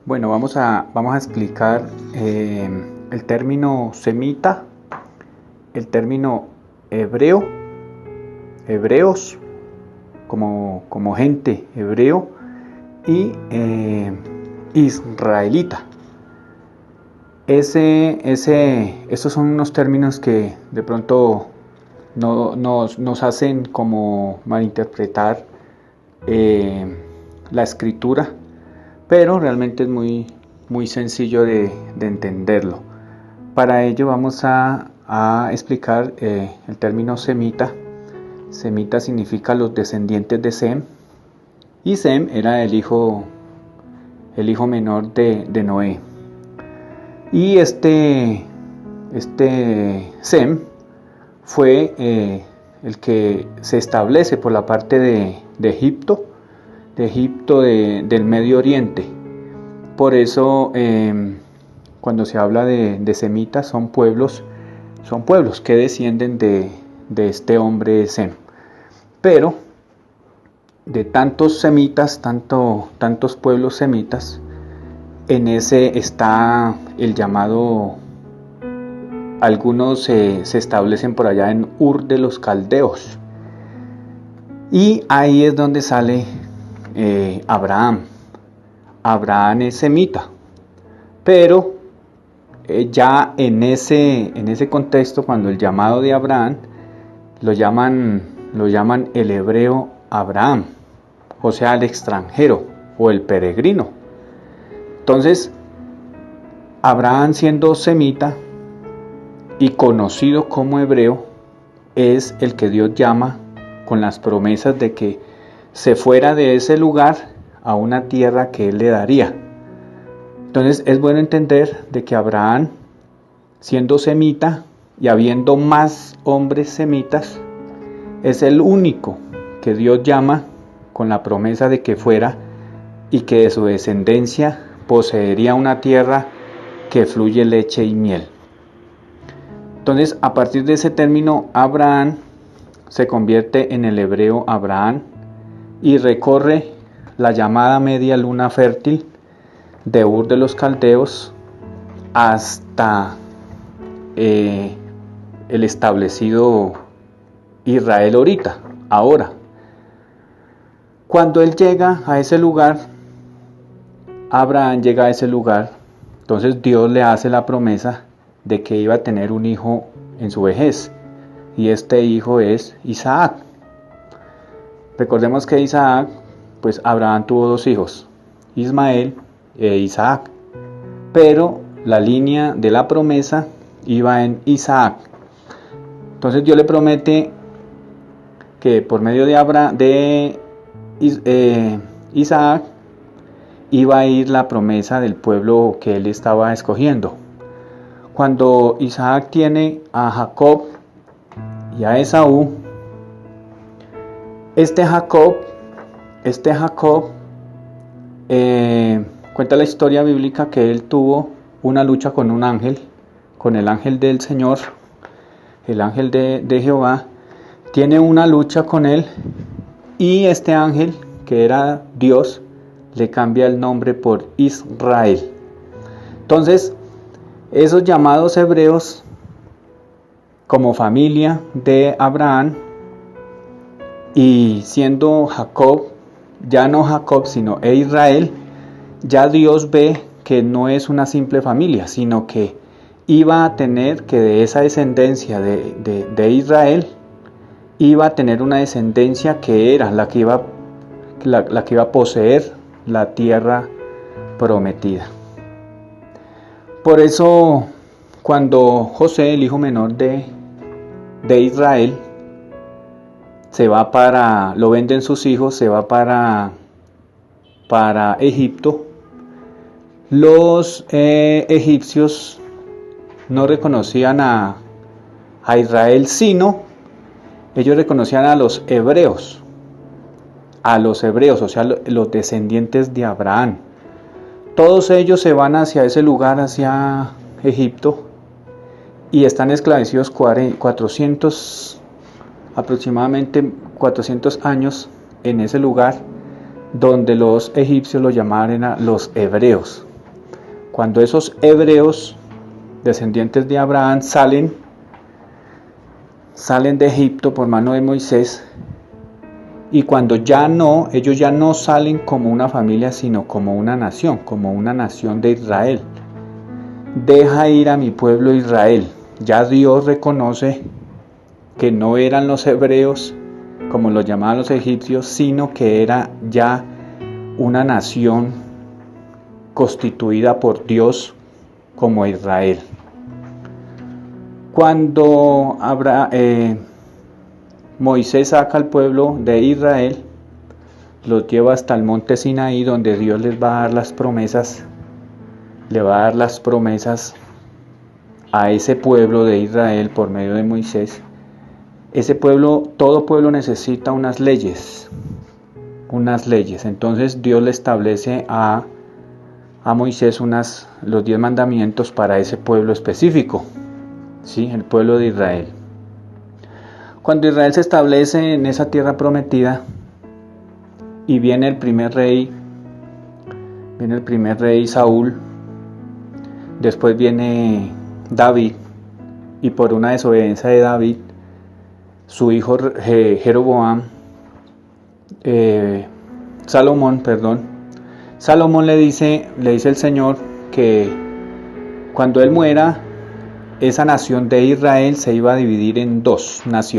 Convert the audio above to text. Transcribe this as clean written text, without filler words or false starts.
Bueno, vamos a explicar el término semita, el término hebreo, hebreos, como gente hebreo, y israelita. Estos son unos términos que de pronto nos hacen como malinterpretar la escritura, pero realmente es muy sencillo de entenderlo. Para ello vamos a explicar el término semita. Semita significa los descendientes de Sem, y Sem era el hijo menor de Noé. Y este Sem fue el que se establece por la parte de Egipto, del Medio Oriente. Por eso cuando se habla de semitas son pueblos que descienden de este hombre Sem. Pero de tantos semitas, tantos pueblos semitas, en ese está el llamado, algunos se establecen por allá en Ur de los Caldeos, y ahí es donde sale Abraham. Abraham es semita, pero ya en ese contexto, cuando el llamado de Abraham lo llaman el hebreo Abraham, o sea, el extranjero o el peregrino. Entonces, Abraham, siendo semita y conocido como hebreo, es el que Dios llama con las promesas de que se fuera de ese lugar a una tierra que él le daría. Entonces es bueno entender de que Abraham, siendo semita y habiendo más hombres semitas, es el único que Dios llama con la promesa de que fuera y que de su descendencia poseería una tierra que fluye leche y miel. Entonces, a partir de ese término, Abraham se convierte en el hebreo Abraham y recorre la llamada media luna fértil de Ur de los Caldeos hasta el establecido Israel ahora. Cuando él llega a ese lugar, Abraham llega a ese lugar, entonces Dios le hace la promesa de que iba a tener un hijo en su vejez, y este hijo es Isaac. Recordemos que Isaac, pues Abraham tuvo dos hijos, Ismael e Isaac, pero la línea de la promesa iba en Isaac. Entonces Dios le promete que por medio de Isaac iba a ir la promesa del pueblo que él estaba escogiendo. Cuando Isaac tiene a Jacob y a Esaú, este Jacob cuenta la historia bíblica que él tuvo una lucha con un ángel, con el ángel del Señor, el ángel de Jehová. Tiene una lucha con él, y este ángel, que era Dios, le cambia el nombre por Israel. Entonces, esos llamados hebreos, como familia de Abraham, y siendo Jacob, ya no Jacob, sino Israel, ya Dios ve que no es una simple familia, sino que iba a tener que de esa descendencia de Israel, iba a tener una descendencia que era la que iba a poseer la tierra prometida. Por eso, cuando José, el hijo menor de Israel, lo venden sus hijos, se va para Egipto, los egipcios no reconocían a Israel, sino ellos reconocían a los hebreos, o sea, los descendientes de Abraham. Todos ellos se van hacia ese lugar, hacia Egipto, y están esclavecidos aproximadamente 400 años en ese lugar, donde los egipcios lo llamaban los hebreos. Cuando esos hebreos, descendientes de Abraham, salen de Egipto por mano de Moisés, y cuando ellos ya no salen como una familia, sino como una nación de Israel. Deja ir a mi pueblo Israel. Ya Dios reconoce que no eran los hebreos, como los llamaban los egipcios, sino que era ya una nación constituida por Dios como Israel. Cuando Moisés saca al pueblo de Israel, los lleva hasta el monte Sinaí, donde Dios les va a dar las promesas, le va a dar las promesas a ese pueblo de Israel por medio de Moisés. Ese pueblo, todo pueblo necesita unas leyes. Entonces Dios le establece a Moisés los 10 mandamientos para ese pueblo específico, ¿sí? El pueblo de Israel. Cuando Israel se establece en esa tierra prometida y viene el primer rey Saúl, después viene David, y por una desobediencia de David, su hijo Jeroboam, Salomón le dice el Señor que cuando él muera, esa nación de Israel se iba a dividir en 2 naciones.